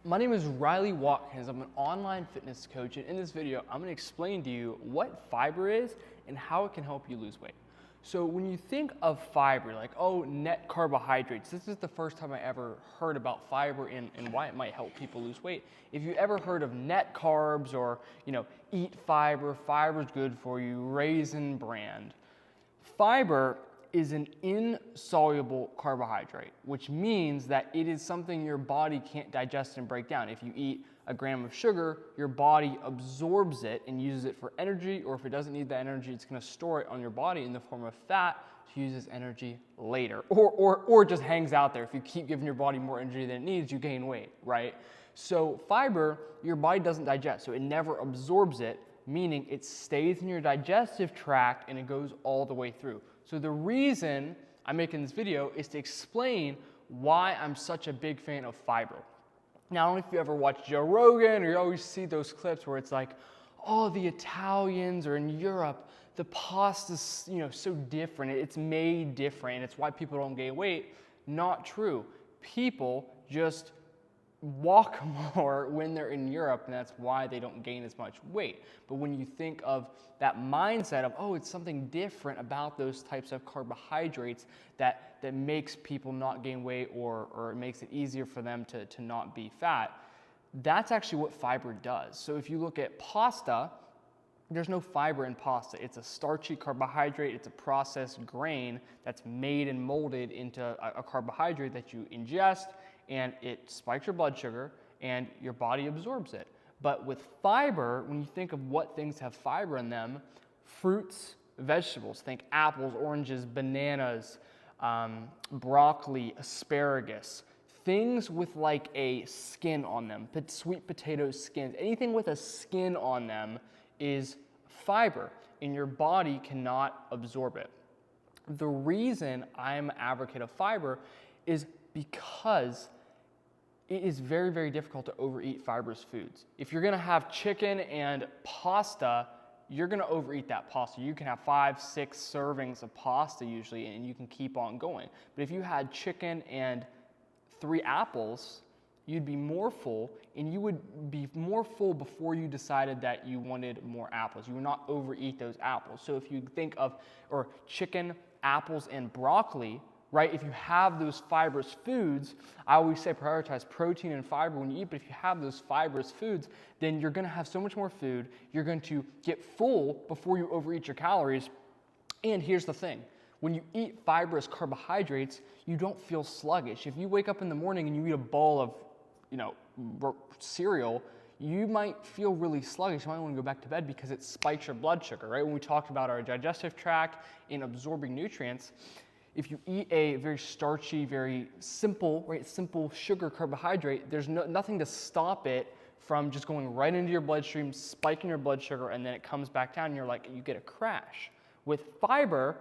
My name is Riley Watkins. I'm an online fitness coach, and in this video, I'm going to explain to you what fiber is and how it can help you lose weight. So when you think of fiber, like, oh, net carbohydrates, this is the first time I ever heard about fiber and why it might help people lose weight. If you ever heard of net carbs or, eat fiber, fiber's good for you, Raisin Bran. Fiber is an insoluble carbohydrate, which means that it is something your body can't digest and break down. If you eat a gram of sugar, your body absorbs it and uses it for energy, or if it doesn't need that energy, it's gonna store it on your body in the form of fat to use as energy later, or it just hangs out there. If you keep giving your body more energy than it needs, you gain weight, right? So fiber, your body doesn't digest, so it never absorbs it, meaning it stays in your digestive tract and it goes all the way through. So the reason I'm making this video is to explain why I'm such a big fan of fiber. Now, I don't know if you ever watch Joe Rogan or you always see those clips where it's like, oh, the Italians or in Europe, the pasta's so different, it's made different, and it's why people don't gain weight. Not true. People just walk more when they're in Europe, and that's why they don't gain as much weight. But when you think of that mindset of, oh, it's something different about those types of carbohydrates that makes people not gain weight or it makes it easier for them to not be fat, that's actually what fiber does. So if you look at pasta, there's no fiber in pasta. It's a starchy carbohydrate. It's a processed grain that's made and molded into a carbohydrate that you ingest, and it spikes your blood sugar and your body absorbs it. But with fiber, when you think of what things have fiber in them, fruits, vegetables, think apples, oranges, bananas, broccoli, asparagus, things with like a skin on them, sweet potato skins, anything with a skin on them is fiber, and your body cannot absorb it. The reason I'm an advocate of fiber is because it is very, very difficult to overeat fibrous foods. If you're gonna have chicken and pasta, you're gonna overeat that pasta. You can have 5, 6 servings of pasta usually, and you can keep on going. But if you had chicken and 3 apples, you'd be more full, and you would be more full before you decided that you wanted more apples. You would not overeat those apples. So if you think of, or chicken, apples, and broccoli, right? If you have those fibrous foods, I always say prioritize protein and fiber when you eat, but if you have those fibrous foods, then you're gonna have so much more food, you're going to get full before you overeat your calories. And here's the thing, when you eat fibrous carbohydrates, you don't feel sluggish. If you wake up in the morning and you eat a bowl of, cereal, you might feel really sluggish. You might want to go back to bed because it spikes your blood sugar, right? When we talked about our digestive tract and absorbing nutrients, if you eat a very starchy, very simple, right, simple sugar carbohydrate, there's nothing to stop it from just going right into your bloodstream, spiking your blood sugar, and then it comes back down and you get a crash. With fiber,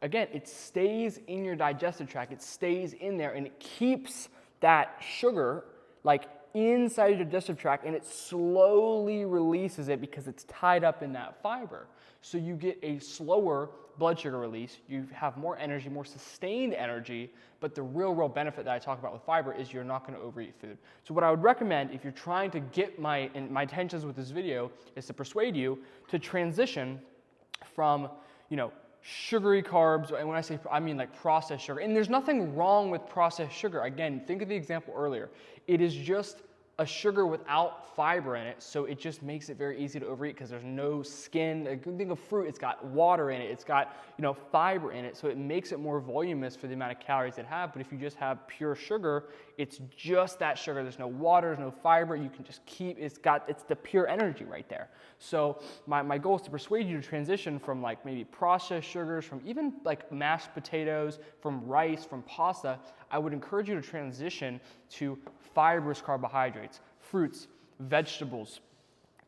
again, it stays in your digestive tract, it stays in there, and it keeps that sugar like inside your digestive tract, and it slowly releases it because it's tied up in that fiber. So you get a slower blood sugar release, you have more energy, more sustained energy, but the real benefit that I talk about with fiber is you're not gonna overeat food. So what I would recommend if you're trying to get my intentions with this video is to persuade you to transition from, sugary carbs, and when I say, I mean like processed sugar. And there's nothing wrong with processed sugar. Again, think of the example earlier. It is just a sugar without fiber in it, so it just makes it very easy to overeat because there's no skin. Think of fruit, it's got water in it, it's got fiber in it, so it makes it more voluminous for the amount of calories it has. But if you just have pure sugar, it's just that sugar. There's no water, there's no fiber. You can just keep, it's the pure energy right there. So my goal is to persuade you to transition from like maybe processed sugars, from even like mashed potatoes, from rice, from pasta. I would encourage you to transition to fibrous carbohydrates, fruits, vegetables,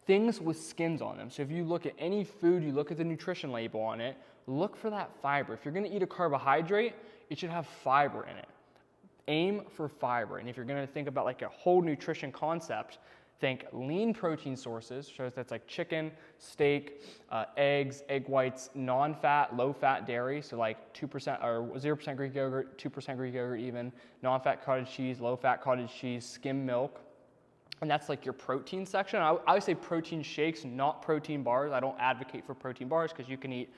things with skins on them. So if you look at any food, you look at the nutrition label on it, look for that fiber. If you're gonna eat a carbohydrate, it should have fiber in it. Aim for fiber. And if you're gonna think about like a whole nutrition concept, think lean protein sources, so that's like chicken, steak, eggs, egg whites, non-fat, low-fat dairy, so like 2% or 0% Greek yogurt, 2% Greek yogurt even, non-fat cottage cheese, low-fat cottage cheese, skim milk. and that's like your protein section. I would say protein shakes, not protein bars. I don't advocate for protein bars because you can eat,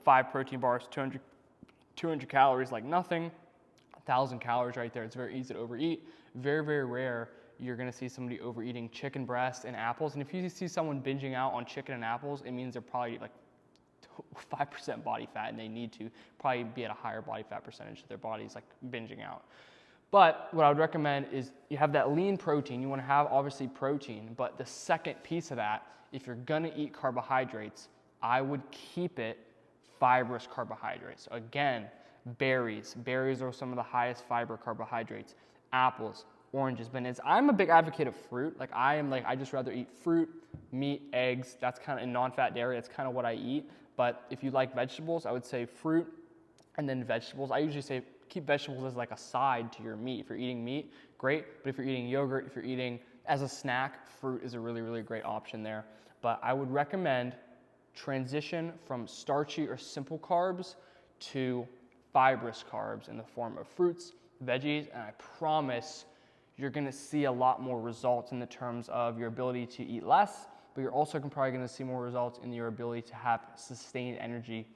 5 protein bars, 200 calories like nothing, 1,000 calories right there. It's very easy to overeat. Very, very rare you're gonna see somebody overeating chicken breast and apples. And if you see someone binging out on chicken and apples, it means they're probably like 5% body fat, and they need to probably be at a higher body fat percentage so their body's like binging out. But what I would recommend is you have that lean protein. You want to have obviously protein, but the second piece of that, if you're gonna eat carbohydrates, I would keep it fibrous carbohydrates. So again, berries. Berries are some of the highest fiber carbohydrates. Apples, oranges, bananas. I'm a big advocate of fruit. I just rather eat fruit, meat, eggs. That's kind of in non-fat dairy. That's kind of what I eat. But if you like vegetables, I would say fruit and then vegetables. I usually say keep vegetables as like a side to your meat. If you're eating meat, great. But if you're eating yogurt, if you're eating as a snack, fruit is a really, really great option there. But I would recommend transition from starchy or simple carbs to fibrous carbs in the form of fruits, veggies, and I promise you're gonna see a lot more results in the terms of your ability to eat less, but you're also probably gonna see more results in your ability to have sustained energy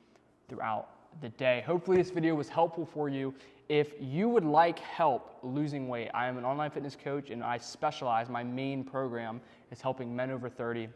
throughout the day. Hopefully this video was helpful for you. If you would like help losing weight, I am an online fitness coach and I specialize, my main program is helping men over 30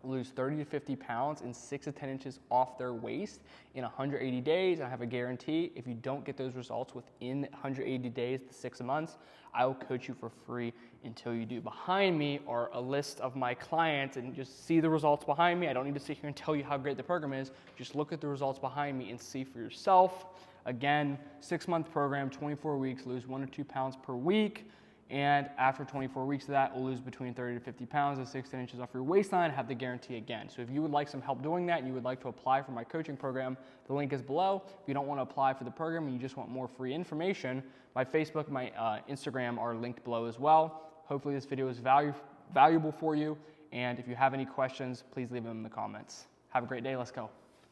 lose 30 to 50 pounds and 6 to 10 inches off their waist in 180 days. I have a guarantee if you don't get those results within 180 days to 6 months, I will coach you for free until you do. Behind me are a list of my clients, and just see the results behind me. I don't need to sit here and tell you how great the program is. Just look at the results behind me and see for yourself. Again, 6-month program, 24 weeks, lose 1 to 2 pounds per week. And after 24 weeks of that, we'll lose between 30 to 50 pounds and 6 to 10 inches off your waistline, have the guarantee again. So if you would like some help doing that and you would like to apply for my coaching program, the link is below. If you don't want to apply for the program and you just want more free information, my Facebook, my Instagram are linked below as well. Hopefully this video is valuable for you. And if you have any questions, please leave them in the comments. Have a great day. Let's go.